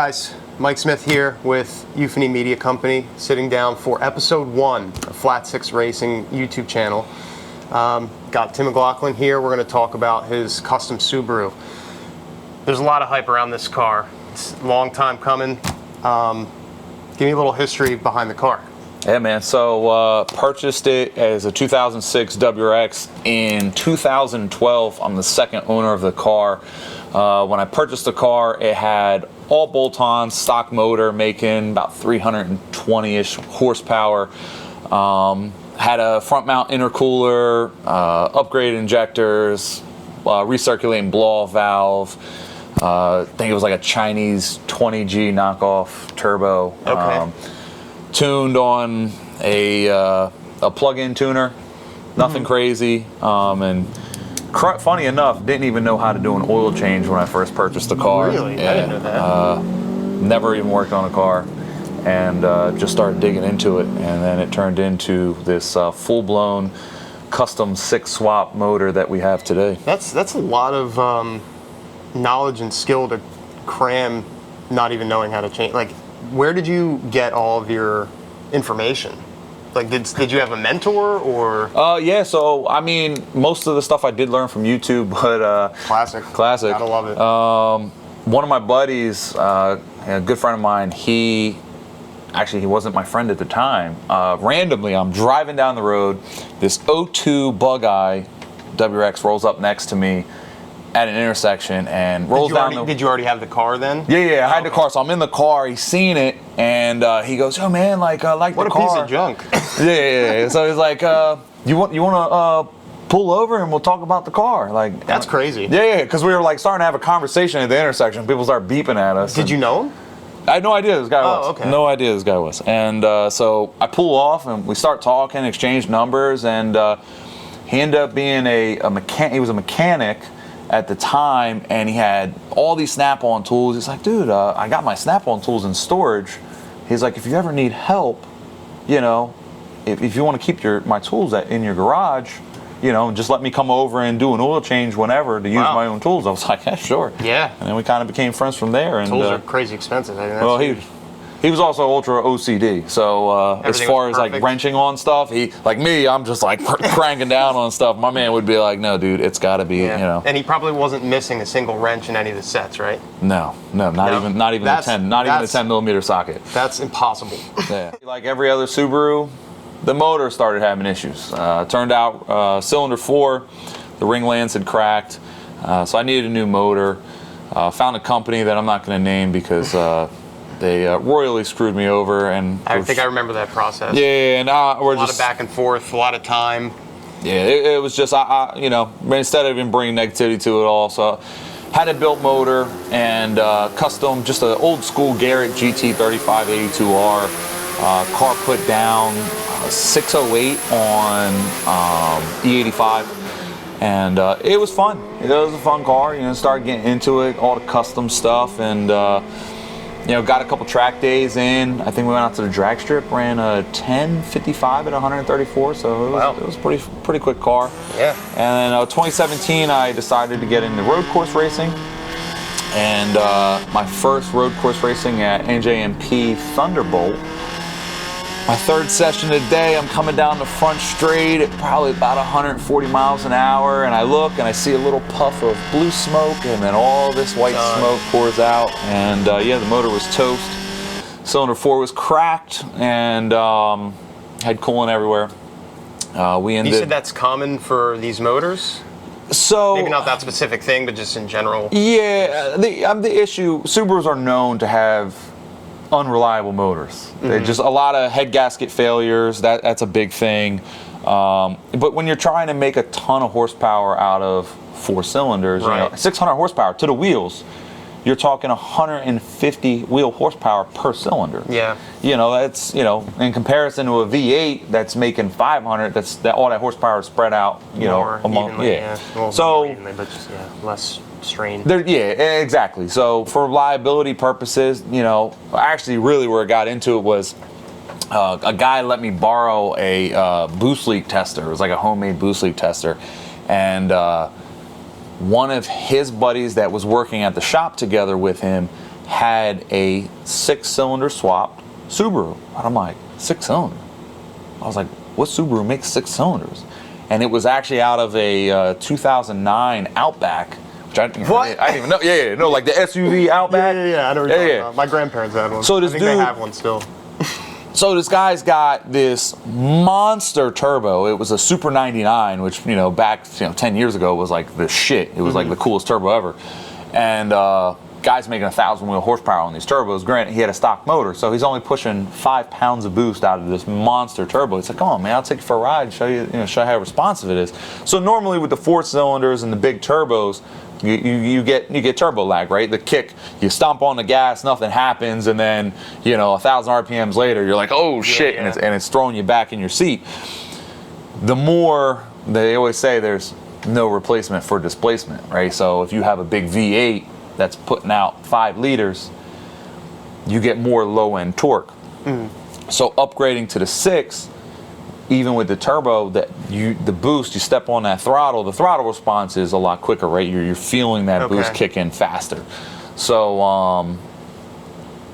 guys, Mike Smith here with Euphony Media Company, sitting down for episode 1 of Flat 6 Racing YouTube channel. Got Tim McLaughlin here. We're going to talk about his custom Subaru. There's a lot of hype around this car. It's a long time coming. Give me a little history behind the car. Yeah, man. So purchased it as a 2006 WRX in 2012. I'm the second owner of the car. When I purchased the car, it had all bolt-on stock motor, making about 320-ish horsepower. Had a front mount intercooler, upgraded injectors, recirculating blow-off valve. I think it was like a Chinese 20G knockoff turbo. Okay. Tuned on a plug-in tuner, nothing crazy. And funny enough, didn't even know how to do an oil change when I first purchased the car. Really? I didn't know that. Never even worked on a car, and just started digging into it, and then it turned into this full-blown custom 6-swap motor that we have today. That's a lot of knowledge and skill to cram, not even knowing how to change. Like, where did you get all of your information? Like, did you have a mentor or? Yeah, so I mean, most of the stuff I did learn from YouTube, but Classic. Gotta love it. One of my buddies, a good friend of mine, he wasn't my friend at the time. Randomly, I'm driving down the road, this 02 Bug-Eye WRX rolls up next to me at an intersection and rolls down. Did you already have the car then? Yeah, I had the car, so I'm in the car. He's seen it, and he goes, "Yo, man, like the car." What a piece of junk. Yeah. So he's like, "You want to pull over and we'll talk about the car?" Like, That's crazy. Yeah, because we were like starting to have a conversation at the intersection. People start beeping at us. Did you know him? I had no idea this guy was. Okay. No idea this guy was. And so I pull off and we start talking, exchange numbers, and he ended up being a mechanic. He was a mechanic at the time, and he had all these Snap-on tools. He's like, "Dude, I got my Snap-on tools in storage." He's like, "If you ever need help, you know, if you want to keep my tools in your garage, you know, just let me come over and do an oil change whenever to use my own tools." I was like, "Yeah, sure." Yeah. And then we kind of became friends from there. And tools are crazy expensive. I think that's he was also ultra OCD. So as far as like wrenching on stuff, I'm just like cranking down on stuff. My man would be like, "No, dude, it's got to be, you know." And he probably wasn't missing a single wrench in any of the sets, right? No, not even the 10 millimeter socket. That's impossible. Yeah. Like every other Subaru, the motor started having issues. Turned out cylinder 4, the ring lands had cracked, so I needed a new motor. Found a company that I'm not going to name because they royally screwed me over. And I think I remember that process. Yeah, and we're a lot of back and forth, a lot of time. Yeah, it was just you know, instead of even bringing negativity to it all, so had a built motor and custom, just an old school Garrett GT 3582R. Car put down 608 on E85, and it was fun. It was a fun car. You know, started getting into it, all the custom stuff, and you know, got a couple track days in. I think we went out to the drag strip, ran a 1055 at 134, so it was pretty quick car. Yeah. And then 2017, I decided to get into road course racing, and my first road course racing at NJMP Thunderbolt. My third session today, I'm coming down the front straight at probably about 140 miles an hour, and I look and I see a little puff of blue smoke, and then all this white smoke pours out, and yeah, the motor was toast. Cylinder 4 was cracked, and had coolant everywhere. You said that's common for these motors? So maybe not that specific thing, but just in general. Yeah, the issue, Subarus are known to have unreliable motors. They just a lot of head gasket failures. That's a big thing. But when you're trying to make a ton of horsepower out of 4 cylinders, you know, 600 horsepower to the wheels, you're talking 150 wheel horsepower per cylinder. Yeah. You know, that's, you know, in comparison to a V8 that's making 500, all that horsepower is spread out, you know, among evenly, well, so evenly, but just less strain. Yeah, exactly. So for liability purposes, you know, actually really where it got into it was a guy let me borrow a boost leak tester. It was like a homemade boost leak tester, and one of his buddies that was working at the shop together with him had a 6-cylinder swapped Subaru. And I'm like, 6-cylinder? I was like, what Subaru makes 6 cylinders? And it was actually out of a 2009 Outback, which I didn't even know. Yeah, no, like the SUV Outback. Yeah. I know what you're talking about. My grandparents had one. So this I think dude, they have one still. So this guy's got this monster turbo. It was a Super 99, which back 10 years ago was like the shit. It was like the coolest turbo ever. And guy's making 1,000 wheel horsepower on these turbos. Granted, he had a stock motor, so he's only pushing 5 pounds of boost out of this monster turbo. It's like, come on, man, I'll take you for a ride, show you how responsive it is. So normally with the 4 cylinders and the big turbos, you get turbo lag, right? The kick, you stomp on the gas, nothing happens, and then 1,000 RPMs later, you're like, oh shit, yeah. And it's throwing you back in your seat. The more, they always say, there's no replacement for displacement, right? So if you have a big V8 that's putting out 5 liters, you get more low-end torque. So upgrading to the 6, even with the turbo, the boost, you step on that throttle, the throttle response is a lot quicker, right? You're feeling that boost kick in faster. So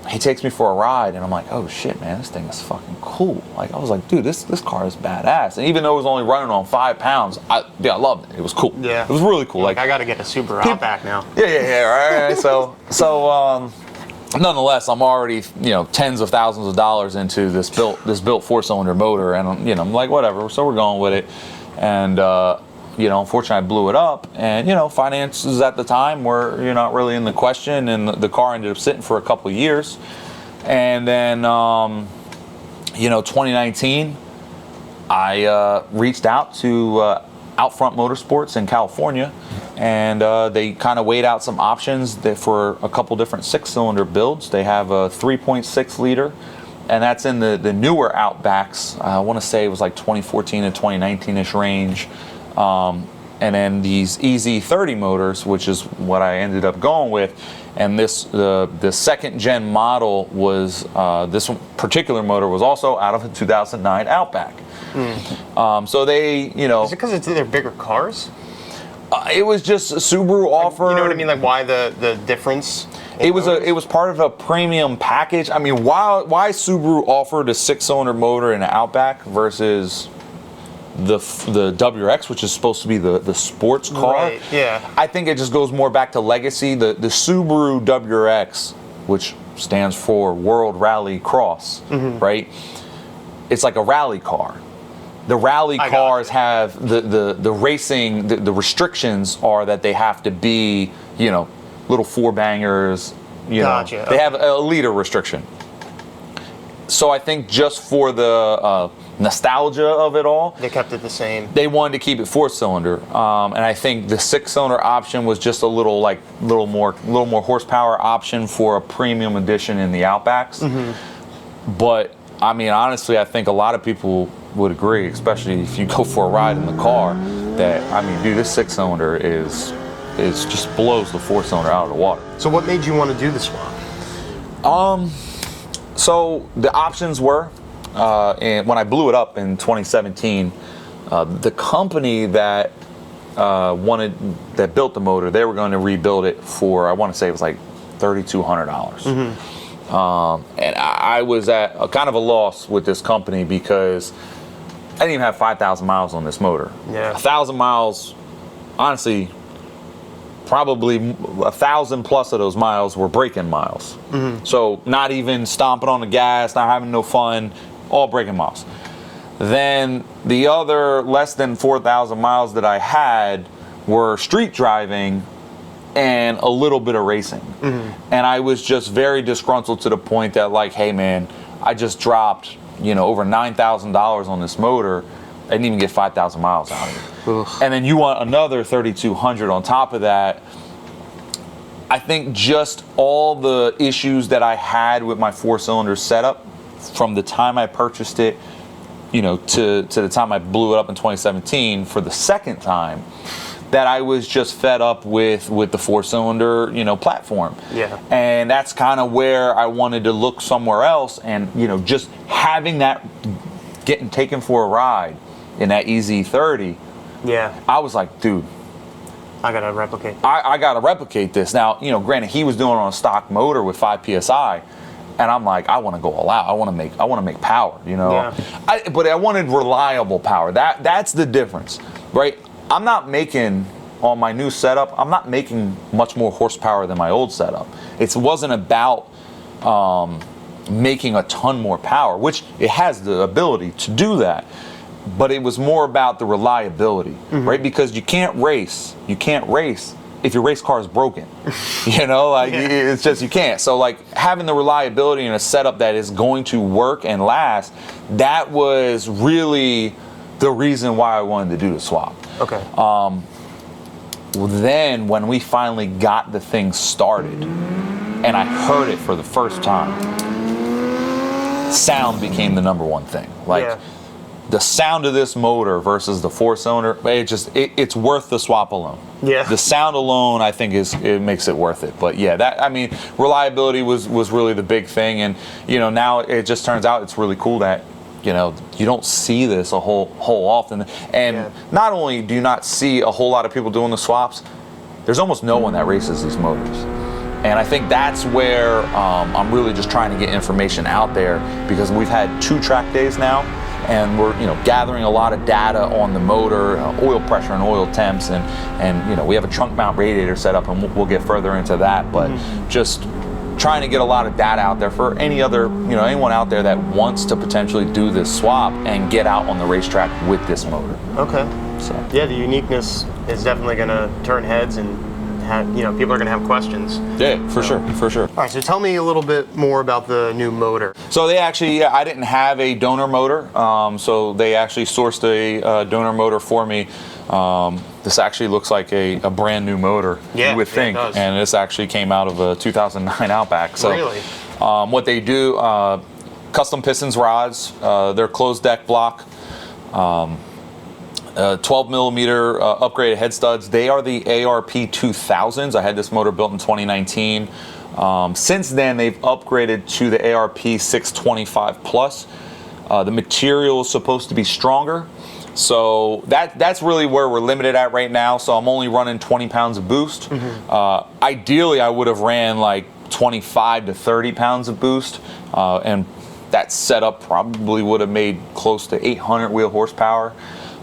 he takes me for a ride, and I'm like, oh shit, man, this thing is fucking cool. Like, I was like, dude, this car is badass. And even though it was only running on 5 pounds, I loved it. It was cool. Yeah, it was really cool. Like, I got to get a Subaru Outback now. Yeah, right. So nonetheless, I'm already tens of thousands of dollars into this built 4-cylinder motor, and I'm like, whatever. So we're going with it, and unfortunately I blew it up, and finances at the time were not really in the question, and the car ended up sitting for a couple of years, and then 2019 I reached out to Outfront Motorsports in California, and they kind of weighed out some options for a couple different 6-cylinder builds. They have a 3.6 liter, and that's in the newer Outbacks. I want to say it was like 2014 to 2019-ish range. And then these EZ30 motors, which is what I ended up going with. And the 2nd gen model was, this particular motor was also out of a 2009 Outback. So they, Is it because they're bigger cars? It was just Subaru offer. You know what I mean? Like, why the difference? It was part of a premium package. I mean, why Subaru offered a 6-cylinder motor in an Outback versus the WRX, which is supposed to be the sports car? Right, yeah. I think it just goes more back to legacy. The Subaru WRX, which stands for World Rally Cross, right? It's like a rally car. The rally cars have the racing, the restrictions are that they have to be, little 4-bangers, Gotcha. They have a liter restriction. So I think just for the nostalgia of it all, they kept it the same. They wanted to keep it 4-cylinder, and I think the 6-cylinder option was just a little more horsepower option for a premium edition in the Outbacks. But I mean, honestly, I think a lot of people would agree, especially if you go for a ride in the car, that, I mean, dude, this 6-cylinder is just blows the 4-cylinder out of the water. So what made you want to do the swap? So the options were, and when I blew it up in 2017, the company that built the motor, they were going to rebuild it for, I want to say it was like $3,200. And I was at a kind of a loss with this company because I didn't even have 5,000 miles on this motor. Yeah. 1,000 miles, honestly, probably 1,000 plus of those miles were break-in miles. So not even stomping on the gas, not having no fun, all break-in miles. Then the other less than 4,000 miles that I had were street driving and a little bit of racing. And I was just very disgruntled to the point that, like, hey man, I just dropped, over $9,000 on this motor. I didn't even get 5,000 miles out of it. And then you want another 3,200 on top of that. I think just all the issues that I had with my 4-cylinder setup from the time I purchased it, to the time I blew it up in 2017 for the second time, that I was just fed up with the 4-cylinder, platform. Yeah. And that's kind of where I wanted to look somewhere else, and just having that, getting taken for a ride in that EZ30. Yeah. I was like, dude, I gotta replicate. I got to replicate this. Now, you know, granted, he was doing it on a stock motor with 5 psi, and I'm like, I want to go all out. I want to make power. You know, Yeah. but I wanted reliable power. That's the difference, right? I'm not making on my new setup. I'm not making much more horsepower than my old setup. It wasn't about making a ton more power, which it has the ability to do that. But it was more about the reliability, right? Because you can't race if your race car is broken. You know, like it's just, you can't. So like having the reliability in a setup that is going to work and last, that was really the reason why I wanted to do the swap. Okay. Then when we finally got the thing started and I heard it for the first time, sound became the number one thing. Like the sound of this motor versus the 4-cylinder, it's worth the swap alone. Yeah. The sound alone, I think, it makes it worth it. But yeah, I mean, reliability was really the big thing, and you know, now it just turns out it's really cool that, you know, you don't see this a whole often, and not only do you not see a whole lot of people doing the swaps, there's almost no one that races these motors. And I think that's where I'm really just trying to get information out there, because we've had 2 track days now, and we're, you know, gathering a lot of data on the motor, oil pressure and oil temps, and you know, we have a trunk mount radiator set up, and we'll get further into that, but just trying to get a lot of data out there for anyone out there that wants to potentially do this swap and get out on the racetrack with this motor. Okay. So yeah, the uniqueness is definitely going to turn heads, and people are going to have questions. Yeah, for sure. All right, so tell me a little bit more about the new motor. So they actually, I didn't have a donor motor, so they actually sourced a donor motor for me. This actually looks like a brand new motor, you would think, it does. And this actually came out of a 2009 Outback. So, really? What they do, custom pistons rods, they're closed deck block. 12 millimeter upgraded head studs. They are the ARP 2000s. I had this motor built in 2019. Since then, they've upgraded to the ARP 625 plus. The material is supposed to be stronger, so that's really where we're limited at right now. So I'm only running 20 pounds of boost. Ideally, I would have ran like 25 to 30 pounds of boost, and that setup probably would have made close to 800 wheel horsepower.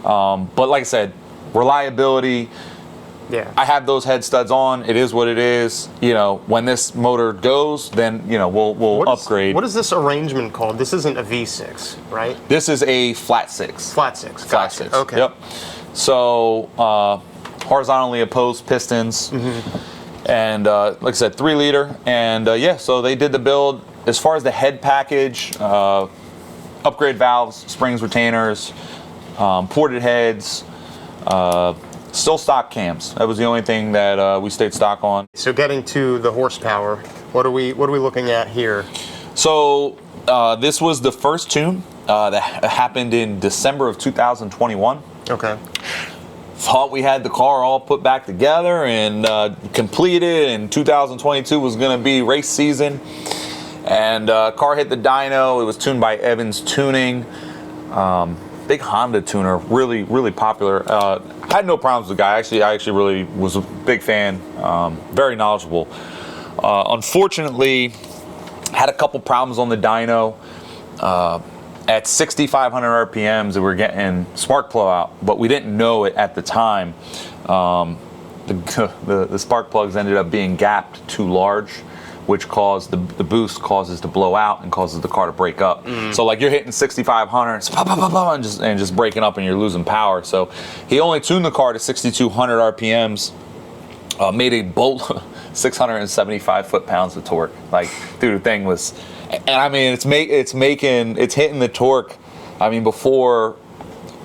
But like I said, reliability, I have those head studs on. It is what it is. You know, when this motor goes, then, you know, we'll upgrade. What is this arrangement called? This isn't a V6, right? This is a flat 6. Flat 6. Flat Gotcha. 6. Okay. Yep. So, horizontally opposed pistons. And like I said, 3 liter. And so they did the build. As far as the head package, upgrade valves, springs, retainers, ported heads, still stock cams. That was the only thing that we stayed stock on. So getting to the horsepower, what are we looking at here? So this was the first tune that happened in December of 2021. Okay. Thought we had the car all put back together and completed, and 2022 was going to be race season. And car hit the dyno. It was tuned by Evans Tuning. Big Honda tuner, really, really popular. I had no problems with the guy. I actually really was a big fan. Very knowledgeable. Unfortunately, had a couple problems on the dyno. At 6,500 RPMs, we were getting spark flow out, but we didn't know it at the time. The spark plugs ended up being gapped too large, which caused the boost causes to blow out and causes the car to break up. So like you're hitting 6,500 and just breaking up, and you're losing power. So he only tuned the car to 6,200 RPMs, made a bolt 675 foot-pounds of torque. Like, dude, the thing was, and I mean, it's hitting the torque. I mean, before,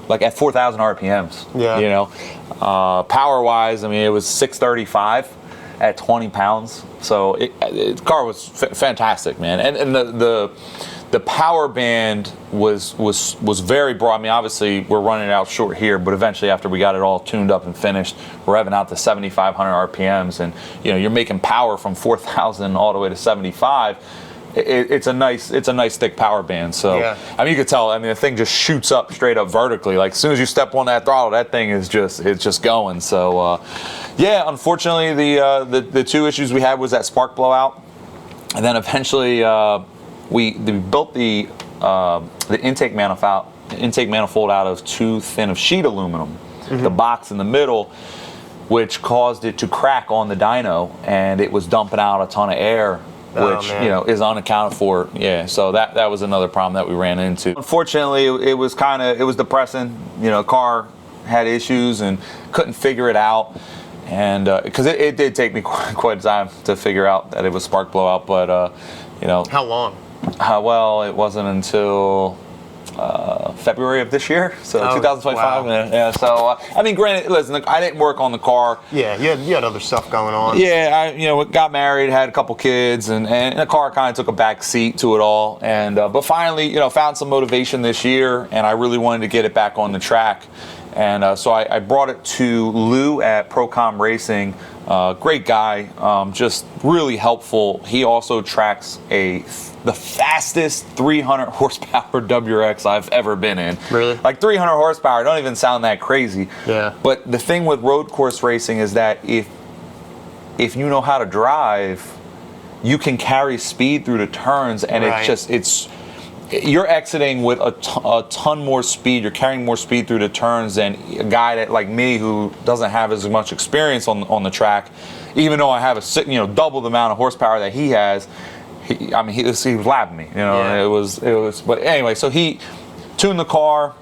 like at 4,000 RPMs. Yeah. You know, power-wise, I mean, it was 635 at 20 pounds. So the car was fantastic, man. And the power band was very broad. I mean, obviously we're running it out short here, but eventually after we got it all tuned up and finished, we're revving out to 7,500 RPMs, and you know, you're making power from 4,000 all the way to 75. it's a nice thick power band. So Yeah. I mean, you could tell. I mean, the thing just shoots up straight up vertically. Like as soon as you step on that throttle, that thing is just going. So yeah, unfortunately, the two issues we had was that spark blowout, and then eventually we built the intake manifold out of too thin of sheet aluminum. The box in the middle, which caused it to crack on the dyno, and it was dumping out a ton of air, which is unaccounted for. Yeah, so that was another problem that we ran into. Unfortunately, it was depressing. Car had issues and couldn't figure it out, and because it did take me quite a time to figure out that it was spark blowout. But How long? Well, it wasn't until February of this year, so 2025. Wow. Yeah. So I mean, granted, listen, I didn't work on the car. Yeah, you had other stuff going on. Yeah, I got married, had a couple kids, and the car kind of took a back seat to it all. And but finally, found some motivation this year, and I really wanted to get it back on the track. And so I brought it to Lou at Procom Racing. Great guy, just really helpful. He also tracks the fastest 300 horsepower WRX I've ever been in. Really? Like 300 horsepower, don't even sound that crazy. Yeah. But the thing with road course racing is that if you know how to drive, you can carry speed through the turns, and you're exiting with a ton more speed. You're carrying more speed through the turns than a guy that like me who doesn't have as much experience on the track. Even though I have double the amount of horsepower that he has, he was lapping me. It was. But anyway, so he tuned the car.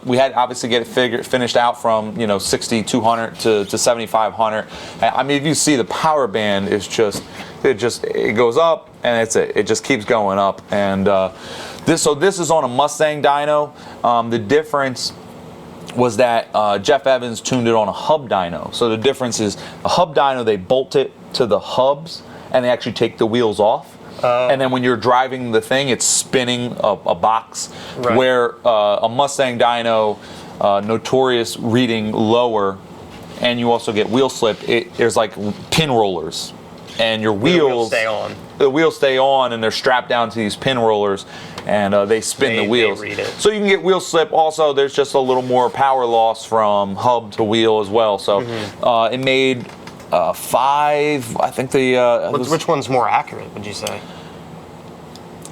We had obviously get it finished out from 6,200 to 7,500. I mean, if you see the power band, it goes up and it just keeps going up. And this is on a Mustang dyno. The difference was that Jeff Evans tuned it on a hub dyno. So the difference is a hub dyno, they bolt it to the hubs and they actually take the wheels off. And then when you're driving the thing, it's spinning a box. Right. Where a Mustang dyno, notorious reading lower, and you also get wheel slip. There's like pin rollers, and your wheels stay on. The wheels stay on, and they're strapped down to these pin rollers, and they spin the wheels. They read it. So you can get wheel slip. Also, there's just a little more power loss from hub to wheel as well. So it made 5. I think which one's more accurate, would you say?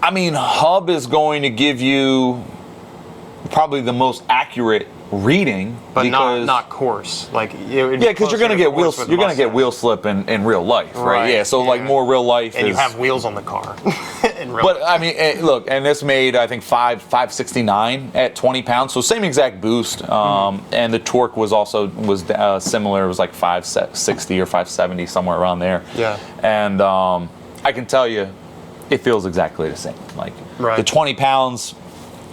I mean, hub is going to give you probably the most accurate reading, but not course. Like because you're going to get wheel slip in real life, right? Yeah, so like more real life. And you have wheels on the car. in real life. I mean, look, and this made I think 569 at 20 pounds, so same exact boost, and the torque was similar. It was like 560 or 570, somewhere around there. Yeah, and I can tell you, it feels exactly the same. Like the 20 pounds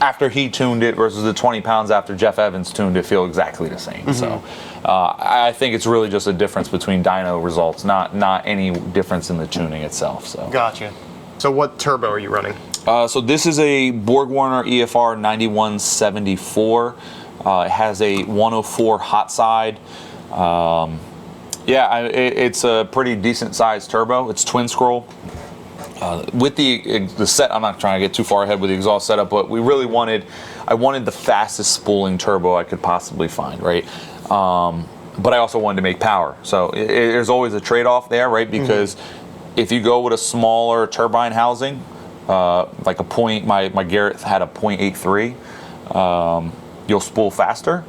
after he tuned it versus the 20 pounds after Jeff Evans tuned it feel exactly the same. So I think it's really just a difference between dyno results, not any difference in the tuning itself. So gotcha. So what turbo are you running? So this is a Borg-Warner EFR 9174. It has a 104 hot side. It's a pretty decent sized turbo. It's twin scroll. With the set, I'm not trying to get too far ahead with the exhaust setup, but I wanted the fastest spooling turbo I could possibly find, right? But I also wanted to make power. So there's always a trade-off there, right? Because if you go with a smaller turbine housing, like my Garrett had a 0.83, you'll spool faster,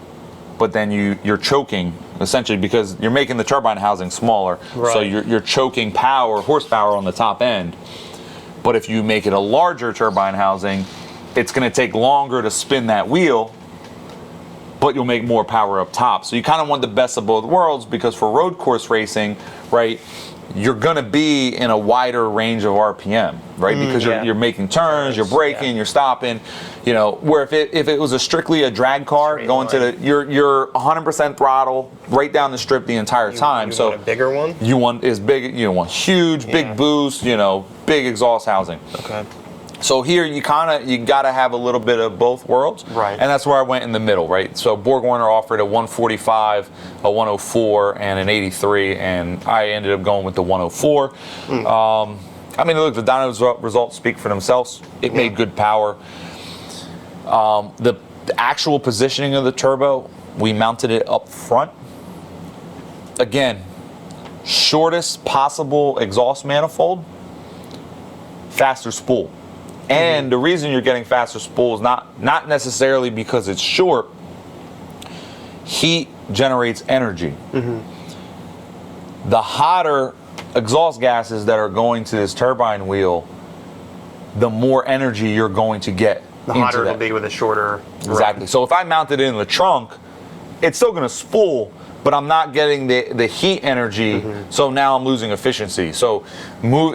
but then you're choking essentially because you're making the turbine housing smaller. Right. So you're choking horsepower on the top end. But if you make it a larger turbine housing, it's going to take longer to spin that wheel, but you'll make more power up top. So you kind of want the best of both worlds, because for road course racing, right, you're going to be in a wider range of RPM, right? Because you're making turns, you're braking, you're stopping. Where if it was strictly a drag car going to you're 100% throttle right down the strip the entire time. You want a bigger one? You want huge, big boost, big exhaust housing. Okay. So here you got to have a little bit of both worlds, right? And that's where I went in the middle, right? So Borg-Warner offered a 145, a 104, and an 83, and I ended up going with the 104. I mean, look, the dyno results speak for themselves. It made good power. The actual positioning of the turbo, we mounted it up front. Again, shortest possible exhaust manifold, faster spool. And the reason you're getting faster spool is not necessarily because it's short. Heat generates energy. The hotter exhaust gases that are going to this turbine wheel, the more energy you're going to get. The hotter it'll be with a shorter Exactly. run. So if I mount it in the trunk, it's still going to spool, but I'm not getting the heat energy, so now I'm losing efficiency. So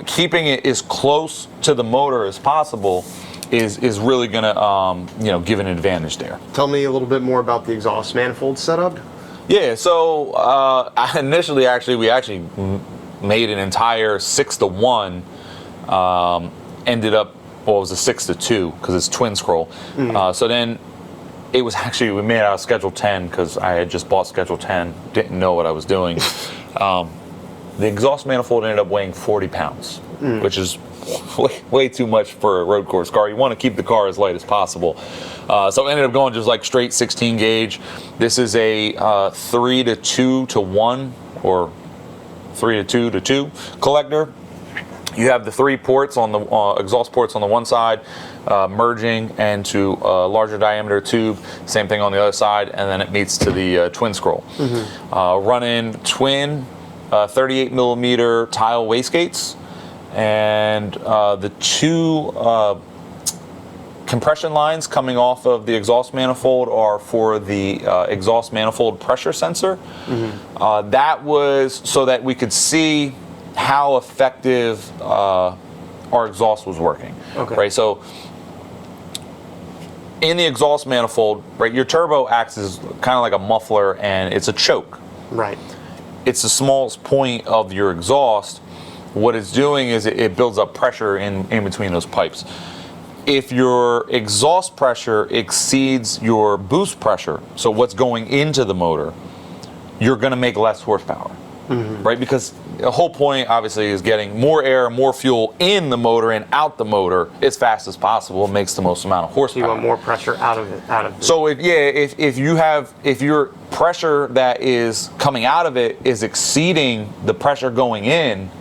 keeping it as close to the motor as possible is really going to give an advantage there. Tell me a little bit more about the exhaust manifold setup. Yeah, so initially, we actually made an entire 6-to-1. Ended up, well, it was a 6-to-2 because it's twin scroll. So then it was actually, we made it out of Schedule 10 because I had just bought Schedule 10, didn't know what I was doing. The exhaust manifold ended up weighing 40 pounds, which is way too much for a road course car. You want to keep the car as light as possible. So I ended up going just like straight 16 gauge. This is a 3-to-2-to-1 or 3-to-2-to-2 collector. You have the 3 ports on the exhaust ports on the one side, merging into a larger diameter tube. Same thing on the other side, and then it meets to the twin scroll. Running twin 38 millimeter tile wastegates, and the 2 compression lines coming off of the exhaust manifold are for the exhaust manifold pressure sensor. That was so that we could see how effective our exhaust was working. Right, so in the exhaust manifold, right, your turbo acts as kind of like a muffler, and it's a choke. Right. It's the smallest point of your exhaust. What it's doing is it builds up pressure in between those pipes. If your exhaust pressure exceeds your boost pressure, so what's going into the motor, you're going to make less horsepower, right? Because the whole point, obviously, is getting more air, more fuel in the motor and out the motor as fast as possible. It makes the most amount of horsepower. You want more pressure out of it. So if your pressure that is coming out of it is exceeding the pressure going in,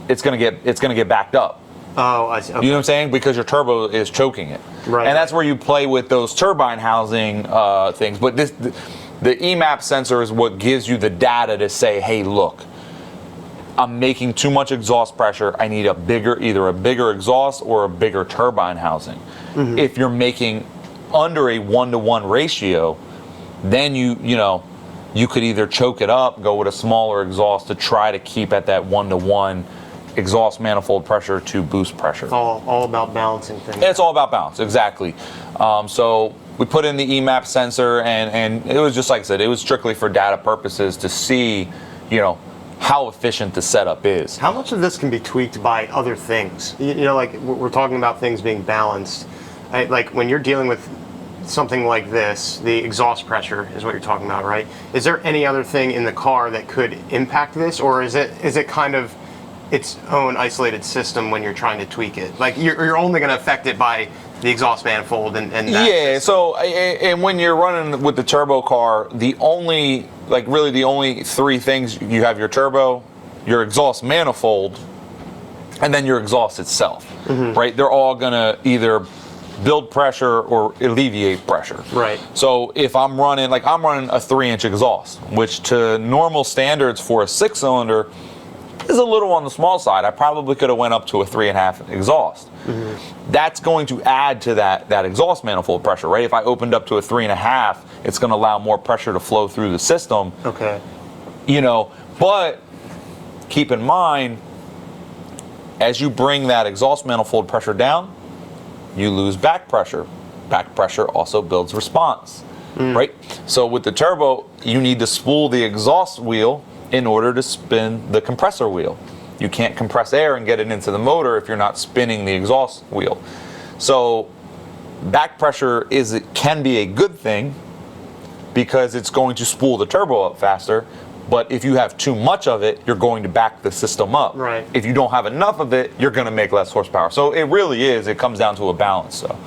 it's going to get backed up. Oh, I see. Okay. You know what I'm saying? Because your turbo is choking it. Right. And that's where you play with those turbine housing things. But the EMAP sensor is what gives you the data to say, hey, look, I'm making too much exhaust pressure. I need either a bigger exhaust or a bigger turbine housing. If you're making under a 1-to-1 ratio, then you could either choke it up, go with a smaller exhaust to try to keep at that 1-to-1 exhaust manifold pressure to boost pressure. It's all about balancing things. It's all about balance, exactly. So we put in the EMAP sensor, and it was just like I said, it was strictly for data purposes to see, how efficient the setup is. How much of this can be tweaked by other things? Like we're talking about things being balanced. Like when you're dealing with something like this, the exhaust pressure is what you're talking about, right? Is there any other thing in the car that could impact this, or is it kind of its own isolated system when you're trying to tweak it? Like you're only going to affect it by the exhaust manifold and that yeah. system. So and when you're running with the turbo car, the only 3 things you have: your turbo, your exhaust manifold, and then your exhaust itself. Right? They're all going to either build pressure or alleviate pressure. Right. So if I'm running a 3-inch exhaust, which to normal standards for a 6-cylinder is a little on the small side. I probably could have went up to a 3.5 exhaust. That's going to add to that exhaust manifold pressure, right? If I opened up to a 3.5, it's going to allow more pressure to flow through the system. Okay. But keep in mind, as you bring that exhaust manifold pressure down, you lose back pressure. Back pressure also builds response, right? So with the turbo, you need to spool the exhaust wheel in order to spin the compressor wheel. You can't compress air and get it into the motor if you're not spinning the exhaust wheel. So back pressure can be a good thing because it's going to spool the turbo up faster, But if you have too much of it, you're going to back the system up. Right. If you don't have enough of it, you're going to make less horsepower. So it really is. It comes down to a balance. So.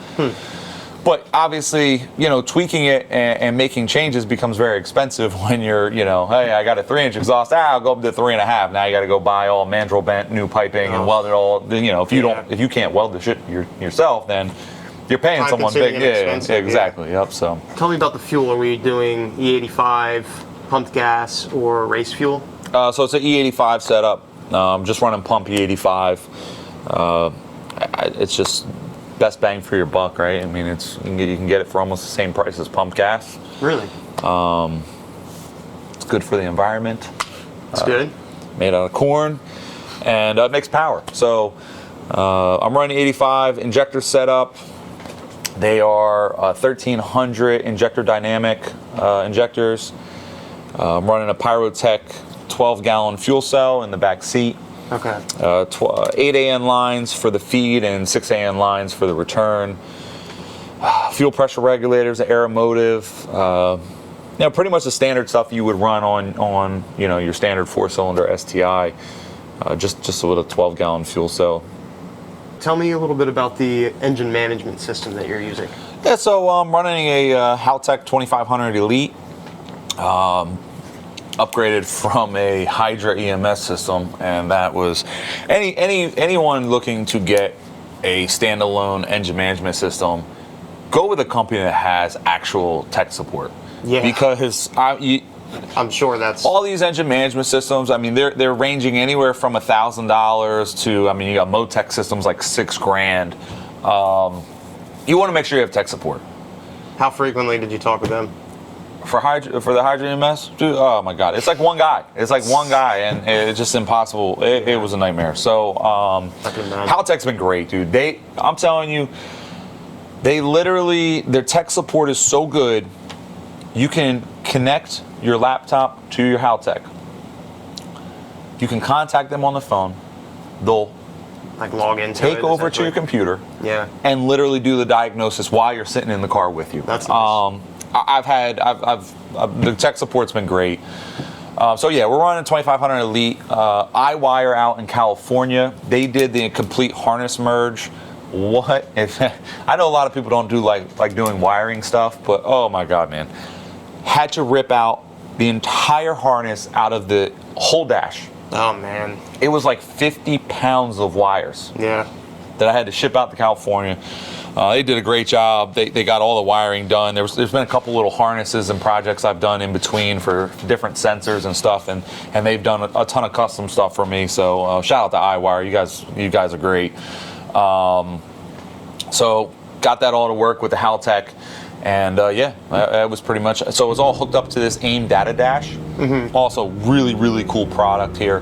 But obviously, you know, tweaking it and making changes becomes very expensive when you're, you know, hey, I got a 3-inch exhaust. I'll go up to 3.5. Now you got to go buy all mandrel bent new piping and weld it all. You know, if you can't weld the shit yourself, then you're paying someone big. Yeah, exactly. Yep. So tell me about the fuel. Are we doing E85, pumped gas, or race fuel? So it's an E85 setup. Just running pump E85. It's just best bang for your buck, right? I mean, you can get it for almost the same price as pump gas. Really? It's good for the environment. It's good. Made out of corn, and it makes power. So I'm running 85 injector setup. They are 1300 injector dynamic injectors. I'm running a Pyrotech 12-gallon fuel cell in the back seat. Okay. 8 AN lines for the feed and 6 AN lines for the return. Fuel pressure regulators, aeromotive. You know, pretty much the standard stuff you would run on you know, your standard 4-cylinder STI. Just with a 12-gallon fuel cell. Tell me a little bit about the engine management system that you're using. Yeah, so I'm running a Haltech 2500 Elite. Upgraded from a Hydra EMS system, and that was anyone looking to get a standalone engine management system, go with a company that has actual tech support. Yeah. Because I'm sure that's all these engine management systems. I mean, they're ranging anywhere from $1,000 to, I mean, you got Motec systems like $6,000. You want to make sure you have tech support. How frequently did you talk with them? For the Hydra EMS, dude, oh my God, it's like one guy. It's like one guy, and it's just impossible. It was a nightmare. So Haltech's been great, dude. I'm telling you, they literally, their tech support is so good. You can connect your laptop to your Haltech. You can contact them on the phone. They'll like log into take over to your computer, and literally do the diagnosis while you're sitting in the car with you. That's nice. The tech support's been great. So yeah, we're running 2500 Elite. iWire out in California. They did the complete harness merge. What if I know a lot of people don't do like doing wiring stuff, but oh my God, man, had to rip out the entire harness out of the whole dash. Oh man, it was like 50 pounds of wires. Yeah. That I had to ship out to California. They did a great job. They got all the wiring done. There's been a couple little harnesses and projects I've done in between for different sensors and stuff, and they've done a ton of custom stuff for me. So shout out to iWire. You guys are great. So got that all to work with the Haltech, and yeah, that was pretty much. So it was all hooked up to this AIM data dash. Mm-hmm. Also, really cool product here.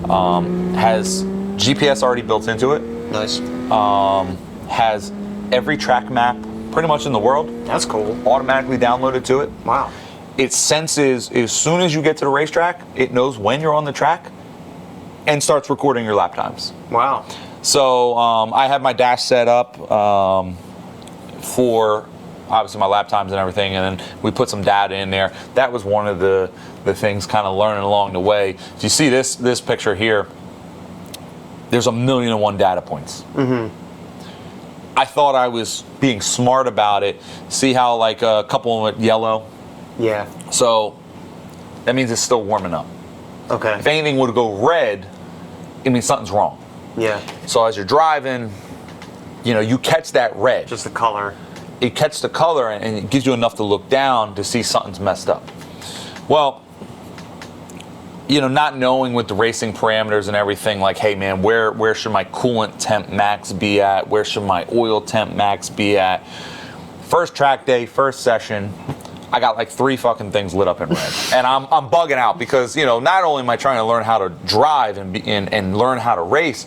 Has GPS already built into it. Nice. Has every track map pretty much in the world. That's cool. Automatically downloaded to it. Wow. It senses as soon as you get to the racetrack, it knows when you're on the track and starts recording your lap times. Wow. So I have my dash set up for obviously my lap times and everything, and then we put some data in there. That was one of the things kind of learning along the way. So you see this picture here, there's 1,000,001 data points. Mm-hmm. I thought I was being smart about it. See how like a couple went yellow? Yeah. So that means it's still warming up. Okay. If anything would go red, it means something's wrong. Yeah. So as you're driving, you know, you catch that red. Just the color. It catches the color and it gives you enough to look down to see something's messed up. Well, you know, not knowing with the racing parameters and everything, like, hey man, where should my coolant temp max be at? Where should my oil temp max be at? First track day, first session, I got like 3 fucking things lit up in red. And I'm bugging out because, you know, not only am I trying to learn how to drive and learn how to race,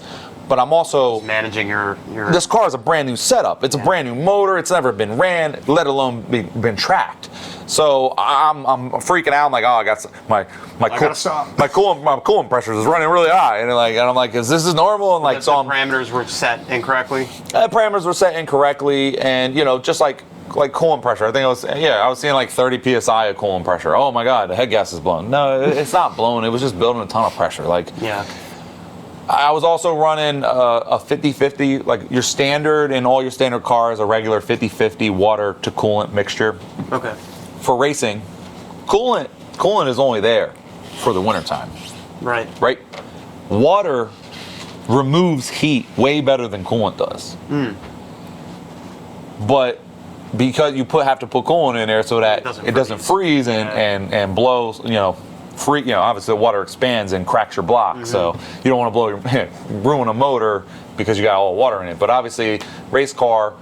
but I'm also just managing your. This car is a brand new setup. It's a brand new motor. It's never been ran, let alone been tracked. So I'm freaking out. I'm like, oh, I got my gotta stop. my coolant pressure is running really high, and I'm like, is this normal? And like, so the parameters were set incorrectly. Parameters were set incorrectly, and just like coolant pressure. I think I was seeing like 30 psi of coolant pressure. Oh my god, the head gas is blown. No, it's not blown. It was just building a ton of pressure. Like, yeah. I was also running a 50-50, like your standard in all your standard cars, a regular 50-50 water to coolant mixture. Okay. For racing, coolant is only there for the wintertime. Right. Right? Water removes heat way better than coolant does. But because you have to put coolant in there so that it doesn't freeze and blows, obviously the water expands and cracks your block. So you don't want to ruin a motor because you got all the water in it. But obviously, race car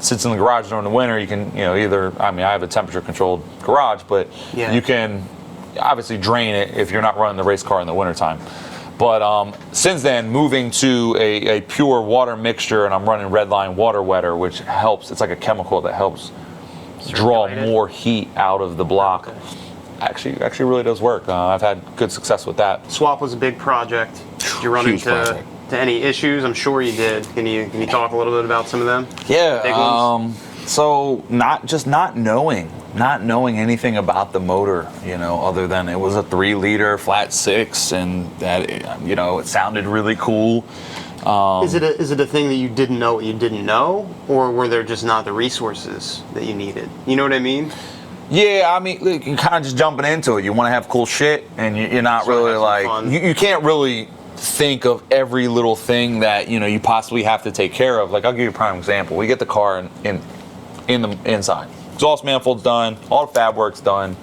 sits in the garage during the winter. You can, I have a temperature controlled garage, but you can obviously drain it if you're not running the race car in the wintertime. But since then, moving to a pure water mixture, and I'm running Redline Water Wetter, which helps. It's like a chemical that helps draw more heat out of the block. Okay. Actually really does work. I've had good success with that. Swap was a big project. Did you run into any issues? I'm sure you did. Can you talk a little bit about some of them? Yeah. Big ones? So not knowing anything about the motor, other than it was a 3-liter flat 6, and that it sounded really cool. Is it a thing that you didn't know what you didn't know, or were there just not the resources that you needed? You know what I mean? Yeah, I mean, you're kind of just jumping into it. You want to have cool shit, and you're not really like you can't really think of every little thing that you possibly have to take care of. Like, I'll give you a prime example. We get the car in the inside. Exhaust manifold's done, all the fab work's done,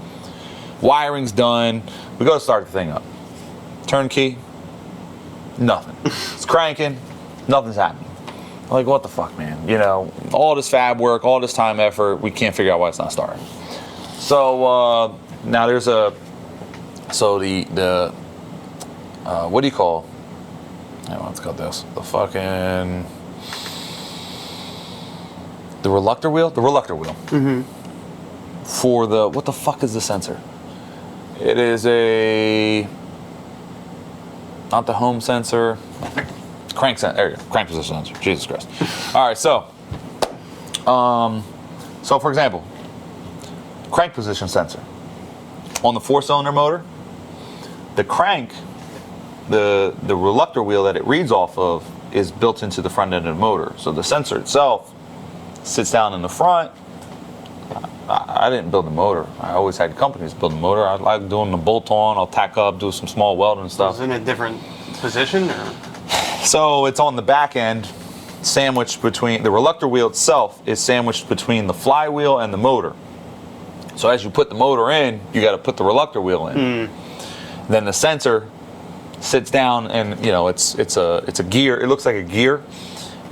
wiring's done. We go to start the thing up. Turn key, nothing. It's cranking, nothing's happening. Like, what the fuck, man? All this fab work, all this time, effort, we can't figure out why it's not starting. So now there's the what do you call? Let's call this the fucking. The reluctor wheel? The reluctor wheel. For what the fuck is the sensor? It is not the home sensor, crank sensor. There you go, crank position sensor. Jesus Christ. All right, so for example, crank position sensor on the 4-cylinder motor. The crank, the reluctor wheel that it reads off of is built into the front end of the motor. So the sensor itself sits down in the front. I didn't build the motor. I always had companies build the motor. I like doing the bolt on. I'll tack up, do some small welding and stuff. Is it in a different position? Or? So it's on the back end, sandwiched between the reluctor wheel itself is sandwiched between the flywheel and the motor. So as you put the motor in, you got to put the reluctor wheel in. Then the sensor sits down, and it's a gear. It looks like a gear,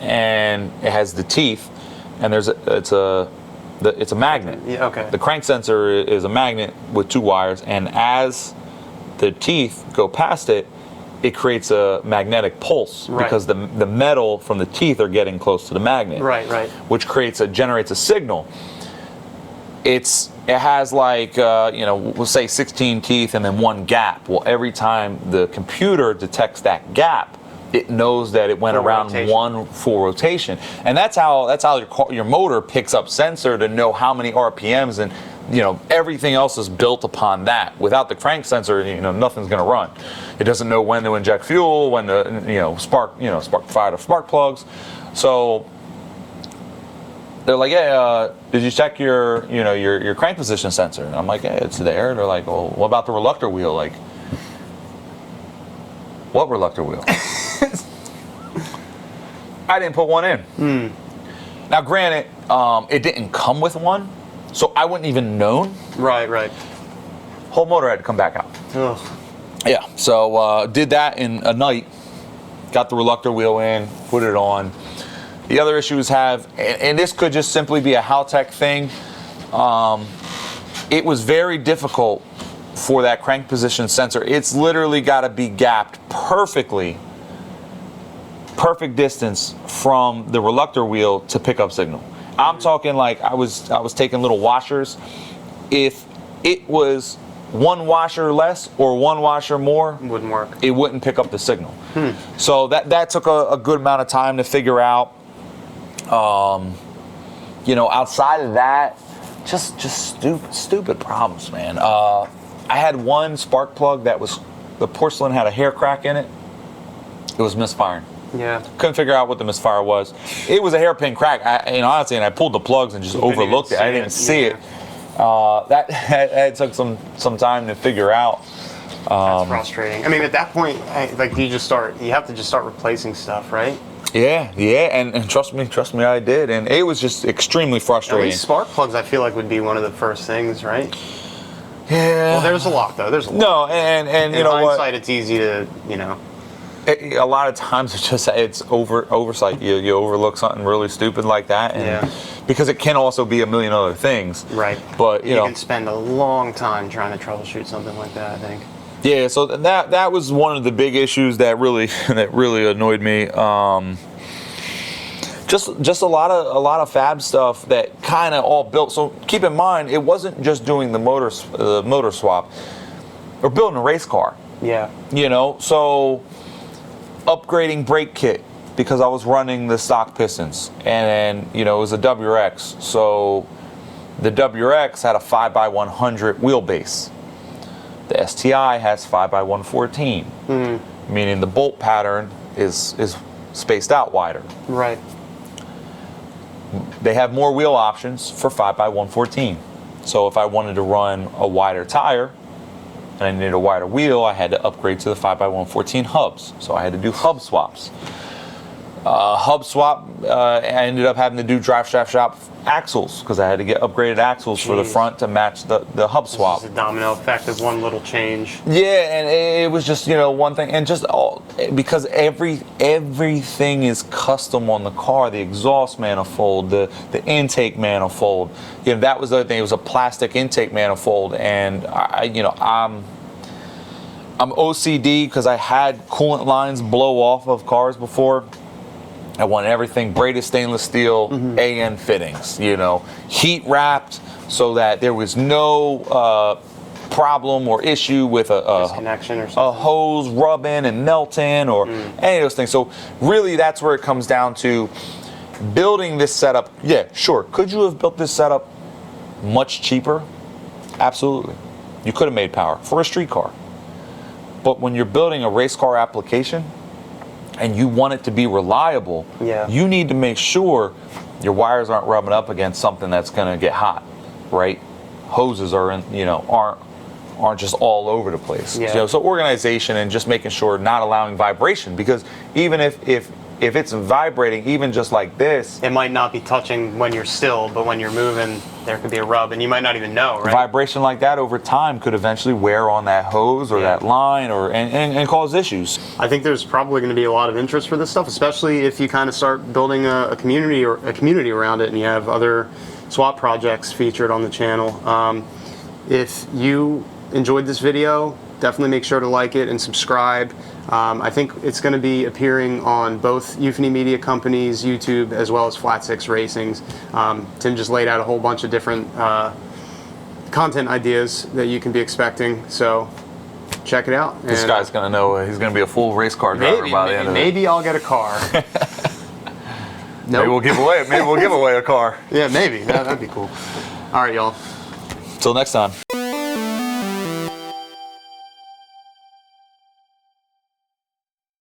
and it has the teeth. And it's a magnet. Yeah, okay. The crank sensor is a magnet with 2 wires, and as the teeth go past it, it creates a magnetic pulse because the metal from the teeth are getting close to the magnet. Right. Which generates a signal. It has like we'll say 16 teeth and then 1 gap. Well, every time the computer detects that gap, it knows that it went around one full rotation, and that's how your motor picks up sensor to know how many RPMs, and everything else is built upon that. Without the crank sensor, nothing's going to run. It doesn't know when to inject fuel, when to fire the spark plugs. So they're like, "Hey, did you check your crank position sensor?" And I'm like, "Yeah, it's there." They're like, "Well, what about the reluctor wheel?" Like, what reluctor wheel? I didn't put one in. Now, granted, it didn't come with one, so I wouldn't even known. Right. Whole motor had to come back out. Ugh. Yeah, so did that in a night. Got the reluctor wheel in, put it on. The other issues and this could just simply be a Haltech thing. It was very difficult for that crank position sensor. It's literally got to be gapped perfect distance from the reluctor wheel to pick up signal. I'm talking like I was taking little washers if it was one washer less or one washer more, Wouldn't work. it wouldn't pick up the signal. So that took a good amount of time to figure out. You know, outside of that, just stupid problems, man. I had one spark plug that was, the porcelain had a hair crack in it. It was misfiring. Yeah. Couldn't figure out what the misfire was. It was a hairpin crack. Honestly, and I pulled the plugs and just overlooked it. I didn't even see it. That took some time to figure out. That's frustrating. I mean, at that point, like you have to just start replacing stuff, right? Yeah, and trust me, I did, and it was just extremely frustrating. At least spark plugs, I feel like, would be one of the first things, right? Yeah. Well, there's a lot though. There's a lot. No, and you know what? In hindsight, it's easy to, you know. A lot of times it's oversight. You overlook something really stupid like that, and because it can also be a million other things. Right. But you know, can spend a long time trying to troubleshoot something like that, I think. Yeah, so that was one of the big issues that really annoyed me. Just a lot of fab stuff that kind of all built. So keep in mind, it wasn't just doing the motor swap or building a race car. Yeah. You know, so upgrading brake kit because I was running the stock pistons, and you know it was a WRX. So the WRX had a 5x100 wheelbase. The STI has 5x114, meaning the bolt pattern is spaced out wider. Right. They have more wheel options for 5x114. So if I wanted to run a wider tire and I needed a wider wheel, I had to upgrade to the 5x114 hubs. So I had to do hub swaps. Hub swap, I ended up having to do drive shaft shop axles because I had to get upgraded axles for the front to match the hub swap. It's a domino effect of one little change. Yeah, and it was just, you know, one thing, and just because everything is custom on the car, the exhaust manifold, the intake manifold. You know, that was the other thing. It was a plastic intake manifold, and I'm OCD because I had coolant lines blow off of cars before. I want everything braided stainless steel, AN fittings, you know, heat wrapped so that there was no problem or issue with Disconnection or something. a hose rubbing and melting or any of those things. So really that's where it comes down to building this setup. Yeah, sure. Could you have built this setup much cheaper? Absolutely. You could have made power for a street car. But when you're building a race car application, and you want it to be reliable, you need to make sure your wires aren't rubbing up against something that's going to get hot, right? Hoses aren't just all over the place. Yeah. You know, so organization and just making sure not allowing vibration, because even if it's vibrating, even just like this, it might not be touching when you're still, but when you're moving, there could be a rub, and you might not even know, right? Vibration like that over time could eventually wear on that hose or that line and cause issues. I think there's probably going to be a lot of interest for this stuff, especially if you kind of start building a community around it, and you have other swap projects featured on the channel. If you enjoyed this video, definitely make sure to like it and subscribe. I think it's going to be appearing on both Euphony Media Company's YouTube as well as Flat Six Racing's. Tim just laid out a whole bunch of different content ideas that you can be expecting, so check it out. This guy's going to know he's going to be a full race car driver by the end of it. Maybe I'll get a car. Maybe we'll give away a car. Yeah, maybe. That'd be cool. All right, y'all. Till next time.